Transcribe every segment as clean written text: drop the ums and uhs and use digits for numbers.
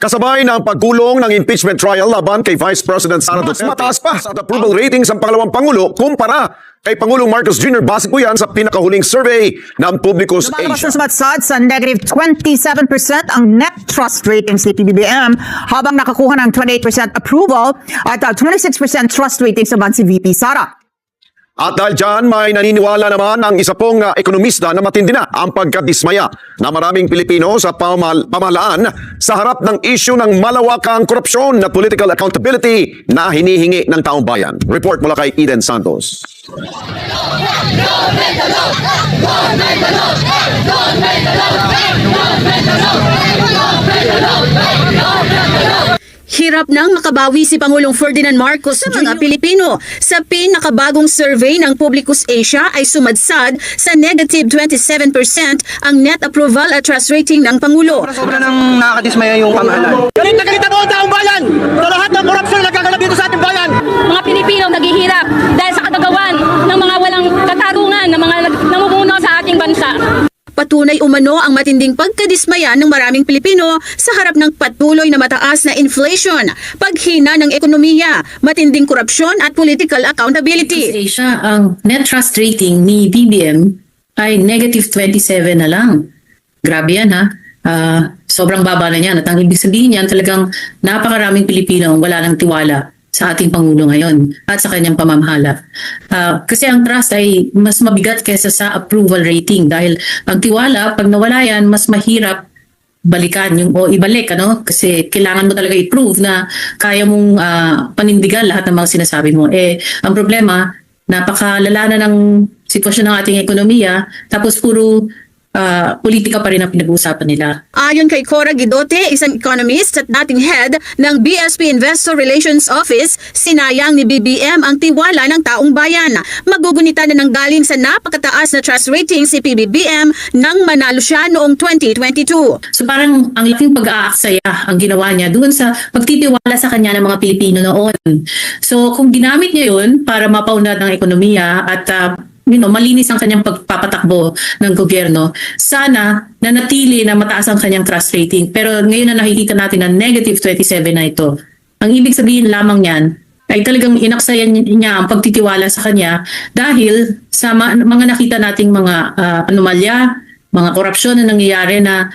Kasabay ng pagkulong ng impeachment trial laban kay Vice President Sara Duterte, mataas pa sa approval ratings ang pangalawang Pangulo kumpara kay Pangulong Marcos Jr. Base po yan sa pinakahuling survey ng Publicus Lumalabas Asia. na sumatsad sa negative 27% ang net trust ratings ni PBBM habang nakakuha ng 28% approval at 26% trust ratings naman si VP Sara. At dahil dyan, may naniniwala naman ang isa pong ekonomista na matindi na ang pagkadismaya na maraming Pilipino sa pamahalaan sa harap ng isyu ng malawakang korupsyon na political accountability na hinihingi ng taong bayan. Report mula kay Eden Santos. Hirap nang makabawi si Pangulong Ferdinand Marcos sa mga Pilipino. Sa pinakabagong survey ng Publicus Asia ay sumadsad sa negative 27% ang net approval at trust rating ng Pangulo. Sobra nang nakakadismaya yung pamahalaan. Galit na galit ako ang taong bayan sa lahat ng korupsyon na nagkakalap dito sa ating bayan. Mga Pilipino naghihirap dahil sa katagawan ng mga walang katarungan ng mga namumuno sa ating bansa. Patunay umano ang matinding pagkadismaya ng maraming Pilipino sa harap ng patuloy na mataas na inflation, paghina ng ekonomiya, matinding korupsyon at political accountability. Asia, ang net trust rating ni BBM ay negative 27 na lang. Grabe yan ha. Sobrang baba na yan. At ang ibig sabihin yan, talagang napakaraming Pilipino wala ng tiwala sa ating Pangulo ngayon at sa kanyang pamamahala. Kasi ang trust ay mas mabigat kaysa sa approval rating dahil ang tiwala, pag nawala yan, mas mahirap balikan o ibalik, ano? Kasi kailangan mo talaga i-prove na kaya mong panindigan lahat ng mga sinasabi mo. Ang problema, napakalala na ng sitwasyon ng ating ekonomiya, tapos puro politika pa rin ang pinag-uusapan nila. Ayon kay Cora Guidote, isang economist at dating head ng BSP Investor Relations Office, sinayang ni BBM ang tiwala ng taong bayan. Magugunita na nanggaling sa napakataas na trust rating si PBBM nang manalo siya noong 2022. So parang ang laking pag-aaksaya ang ginawa niya doon sa pagtitiwala sa kanya ng mga Pilipino noon. So kung ginamit niya yun para mapaunlad ng ekonomiya at malinis ang kanyang pagpapatakbo ng gobyerno, sana nanatili na mataas ang kanyang trust rating. Pero ngayon na nakikita natin na negative 27 na ito. Ang ibig sabihin lamang yan ay talagang inaksayan niya ang pagtitiwala sa kanya dahil sa mga nakita nating mga anomalya, mga korupsyon na nangyayari na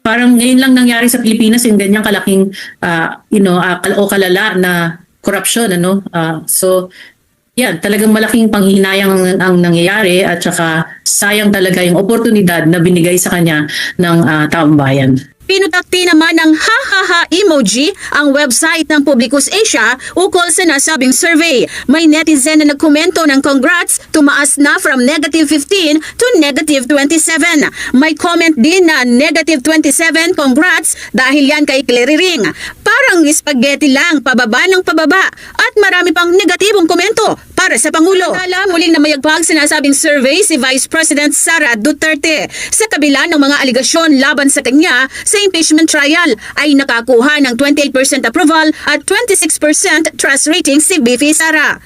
parang ngayon lang nangyari sa Pilipinas yung ganyang kalaking o kalala na korupsyon. So yan, talagang malaking panghihinayang ang nangyayari at saka sayang talaga yung oportunidad na binigay sa kanya ng taong bayan. Pinutakti naman ng ha-ha-ha emoji ang website ng Publicus Asia ukol sa nasabing survey. May netizen na nagkomento ng congrats, tumaas na from negative 15 to negative 27. May comment din na negative 27 congrats dahil yan kay Clary Ring. Parang spaghetti lang, pababa ng pababa. At marami pang negatibong komento para sa Pangulo. Muling namayagpag sinasabing survey si Vice President Sara Duterte. Sa kabila ng mga aligasyon laban sa kanya sa impeachment trial ay nakakuha ng 28% approval at 26% trust rating si VP Sara.